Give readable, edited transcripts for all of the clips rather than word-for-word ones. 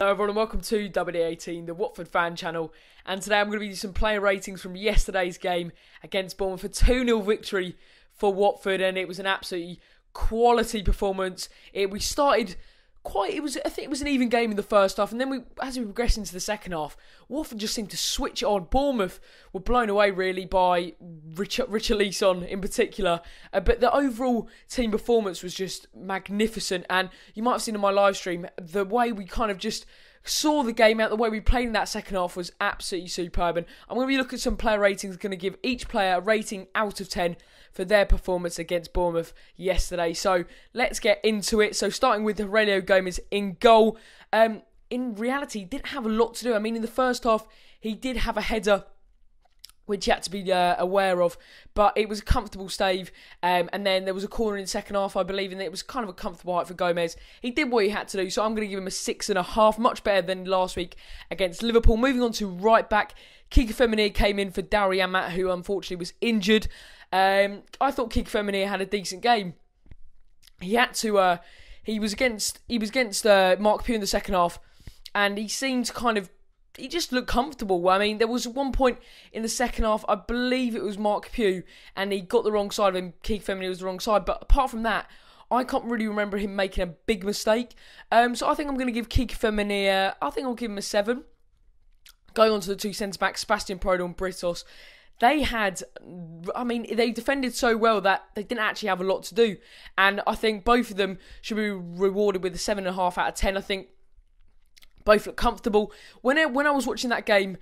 Hello everyone and welcome to WD18, the Watford fan channel, and today I'm going to give you some player ratings from yesterday's game against Bournemouth. A 2-0 victory for Watford, and it was an absolutely quality performance. I think it was an even game in the first half, and then as we progressed into the second half, Watford just seemed to switch it on. Bournemouth were blown away really by RICHARLISON in particular, but the overall team performance was just magnificent. And you might have seen in my live stream, the way we kind of just saw the game out, the way we played in that second half was absolutely superb. And I'm going to be looking at some player ratings, going to give each player a rating out of 10 for their performance against Bournemouth yesterday. So let's get into it. So starting with Aurelio Gomez in goal. In reality, he didn't have a lot to do. I mean, in the first half, he did have a header which he had to be aware of, but it was a comfortable save, and then there was a corner in the second half, I believe, and it was kind of a comfortable height for Gomez. He did what he had to do, so I'm going to give him a 6.5, much better than last week against Liverpool. Moving on to right back, Kike Femenier came in for Dauri Amat, who unfortunately was injured. I thought Kike Femenier had a decent game. He had to, he was against Mark Pugh in the second half, and he seemed he just looked comfortable. I mean, there was one point in the second half, I believe it was Mark Pugh, and he got the wrong side of him. Kike Femenier was the wrong side. But apart from that, I can't really remember him making a big mistake. So I think I'm going to give Kike Femenier, I think I'll give him a 7. Going on to the two centre-backs, Sebastian Prödl and Britos. They defended so well that they didn't actually have a lot to do. And I think both of them should be rewarded with a 7.5 out of 10. I think both look comfortable. When I was watching that game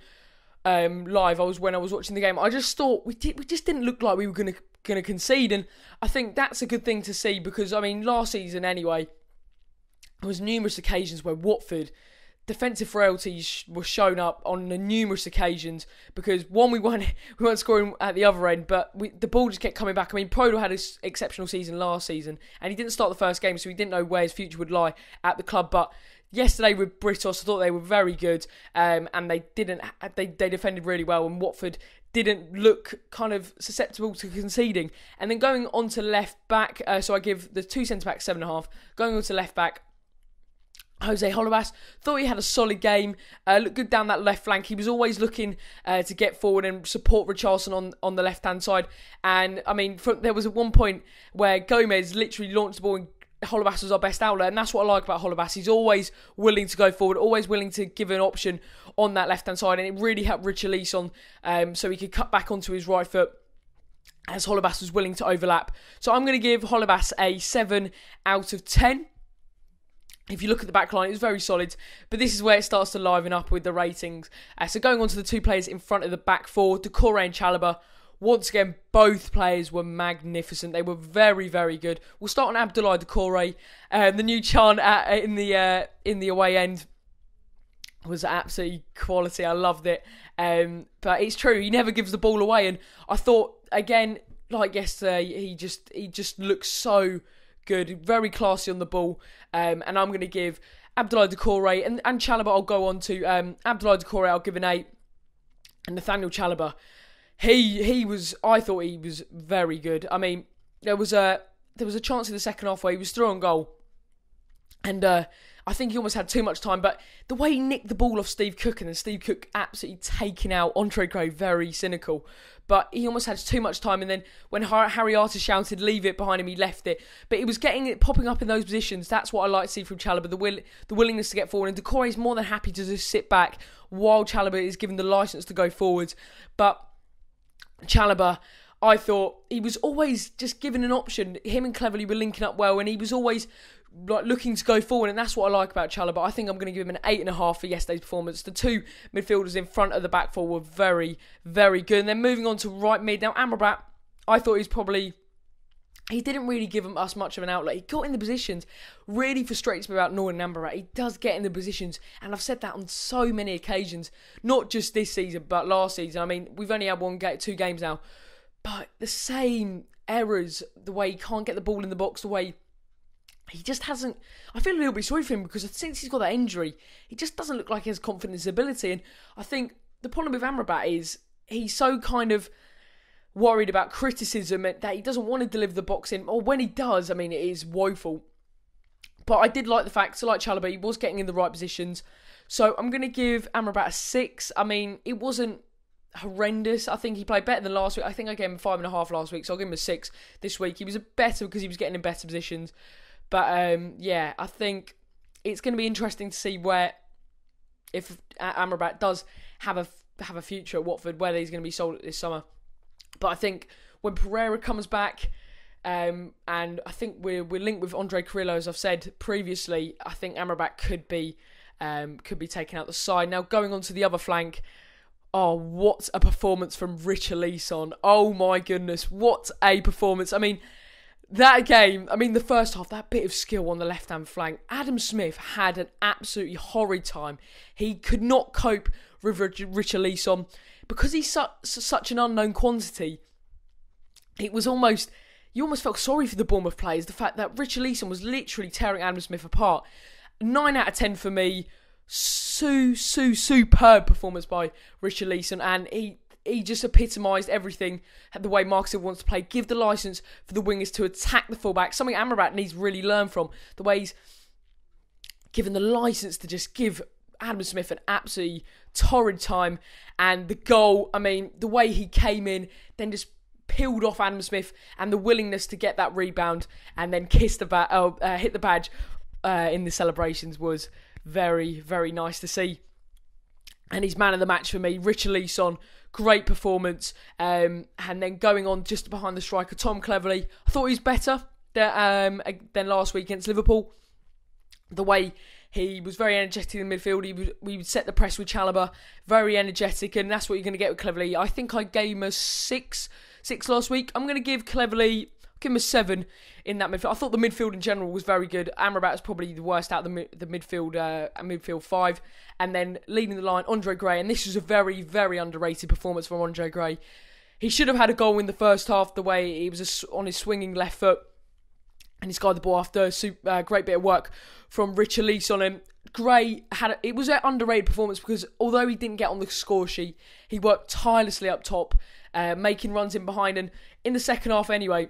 live, I just thought we just didn't look like we were going to concede, and I think that's a good thing to see because, I mean, last season anyway, there was numerous occasions where Watford defensive frailties were shown up on numerous occasions because, one, we weren't scoring at the other end, but the ball just kept coming back. I mean, Prödl had an exceptional season last season, and he didn't start the first game, so we didn't know where his future would lie at the club, but yesterday with Britos, I thought they were very good, and they defended really well, and Watford didn't look kind of susceptible to conceding. And then going on to left back, so I give the two centre backs 7.5. Going on to left back, Jose Holebas, thought he had a solid game, looked good down that left flank. He was always looking to get forward and support Richarlison on the left-hand side. And, I mean, there was at one point where Gomez literally launched the ball and Holebas was our best outlet, and that's what I like about Holebas. He's always willing to go forward, always willing to give an option on that left-hand side, and it really helped RICHARLISON so he could cut back onto his right foot as Holebas was willing to overlap. So I'm going to give Holebas a 7 out of 10. If you look at the back line, it was very solid, but this is where it starts to liven up with the ratings. So going on to the two players in front of the back four, Doucouré and Chalobah. Once again, both players were magnificent. They were very, very good. We'll start on Abdoulaye Doucouré. The new chant in the away end was absolutely quality. I loved it. But it's true, he never gives the ball away. And I thought, again, like yesterday, he just looks so good. Very classy on the ball. And I'm going to give Abdoulaye Doucouré and Chalobah I'll go on to. Abdoulaye Doucouré I'll give an 8. And Nathaniel Chalobah, I thought he was very good. I mean, there was a chance in the second half where he was through on goal, and I think he almost had too much time. But the way he nicked the ball off Steve Cook, and then Steve Cook absolutely taking out Entrecote, very cynical. But he almost had too much time, and then when Harry Arter shouted, "Leave it," behind him, he left it. But he was getting it, popping up in those positions. That's what I like to see from Chalobah, the willingness to get forward. And Doucouré is more than happy to just sit back while Chalobah is given the licence to go forwards. But Chalobah, I thought he was always just given an option. Him and Cleverley were linking up well, and he was always looking to go forward, and that's what I like about Chalobah. I think I'm going to give him an 8.5 for yesterday's performance. The two midfielders in front of the back four were very, very good. And then moving on to right mid. Now, Amrabat, I thought he didn't really give us much of an outlet. He got in the positions. Really frustrates me about Northern Amrabat. He does get in the positions, and I've said that on so many occasions, not just this season, but last season. I mean, we've only had 2 games now, but the same errors, the way he can't get the ball in the box, the way he just hasn't. I feel a little bit sorry for him because since he's got that injury, he just doesn't look like he has confidence and ability. And I think the problem with Amrabat is he's so kind of worried about criticism that he doesn't want to deliver the box in, or when he does, I mean, it is woeful. But I did like the fact, so like Chalobah, he was getting in the right positions. So I'm going to give Amrabat a 6. I mean, it wasn't horrendous. I think he played better than last week. I think I gave him 5.5 last week, so I'll give him a 6 this week. He was better because he was getting in better positions. But yeah, I think it's going to be interesting to see if Amrabat does have a future at Watford, whether he's going to be sold this summer. But I think when Pereira comes back, and I think we're linked with Andre Carrillo, as I've said previously, I think Amrabat could be taken out the side. Now going on to the other flank. Oh, what a performance from RICHARLISON. Oh my goodness, what a performance. I mean, that game, the first half, that bit of skill on the left-hand flank. Adam Smith had an absolutely horrid time. He could not cope with RICHARLISON. Because he's such an unknown quantity, you almost felt sorry for the Bournemouth players. The fact that RICHARLISON was literally tearing Adam Smith apart. 9 out of 10 for me. Superb performance by RICHARLISON, and he just epitomised everything the way Mark Silva wants to play. Give the licence for the wingers to attack the fullback, something Amrabat needs to really learn from. The way he's given the licence to just give Adam Smith an absolutely torrid time, and the goal, the way he came in, then just peeled off Adam Smith, and the willingness to get that rebound and then hit the badge in the celebrations was very, very nice to see. And he's man of the match for me, RICHARLISON. Great performance. And then going on just behind the striker, Tom Cleverley. I thought he was better than last week against Liverpool. The way he was very energetic in midfield. We would set the press with Chalobah. Very energetic, and that's what you're going to get with Cleverley. I think I gave him a 6 last week. I'm going to give Cleverley... give him a 7 in that midfield. I thought the midfield in general was very good. Amrabat was probably the worst out of the midfield 5. And then leading the line, Andre Gray. And this was a very, very underrated performance from Andre Gray. He should have had a goal in the first half, the way he was on his swinging left foot. And he's got the ball after a great bit of work from RICHARLISON. And Gray it was an underrated performance because although he didn't get on the score sheet, he worked tirelessly up top, making runs in behind. And in the second half anyway,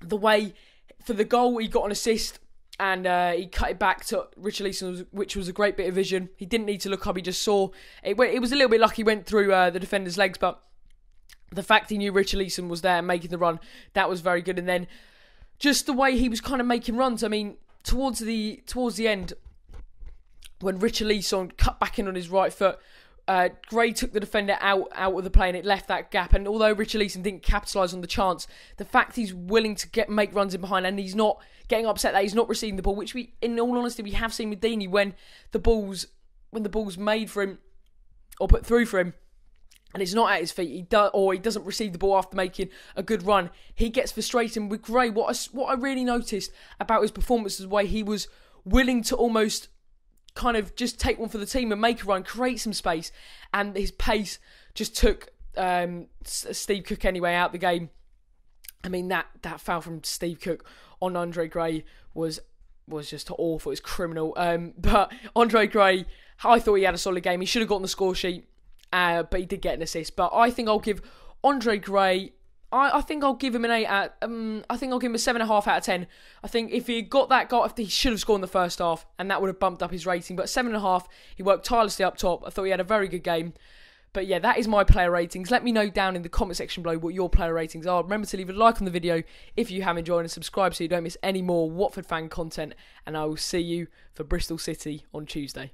the way for the goal, he got an assist and he cut it back to RICHARLISON, which was a great bit of vision. He didn't need to look up, he just saw. It was a little bit lucky he went through the defender's legs, but the fact he knew RICHARLISON was there making the run, that was very good. And then just the way he was kind of making runs, towards the end, when RICHARLISON cut back in on his right foot, Gray took the defender out of the play and it left that gap. And although RICHARLISON didn't capitalise on the chance, the fact he's willing to make runs in behind and he's not getting upset that he's not receiving the ball, which in all honesty, we have seen with Deeney when the ball's made for him or put through for him and it's not at his feet, he doesn't receive the ball after making a good run, he gets frustrated. With Gray, what I really noticed about his performance is the way he was willing to almost kind of just take one for the team and make a run, create some space, and his pace just took Steve Cook anyway out the game. That foul from Steve Cook on Andre Gray was just awful. It's criminal. But Andre Gray, I thought he had a solid game. He should have gotten the score sheet, but he did get an assist. But I think I'll give Andre Gray... I think I'll give him an 8 out. I think I'll give him a 7.5 out of 10. I think if he got that goal, he should have scored in the first half, and that would have bumped up his rating. But 7.5, he worked tirelessly up top. I thought he had a very good game. But yeah, that is my player ratings. Let me know down in the comment section below what your player ratings are. Remember to leave a like on the video if you have enjoyed and subscribe so you don't miss any more Watford fan content. And I will see you for Bristol City on Tuesday.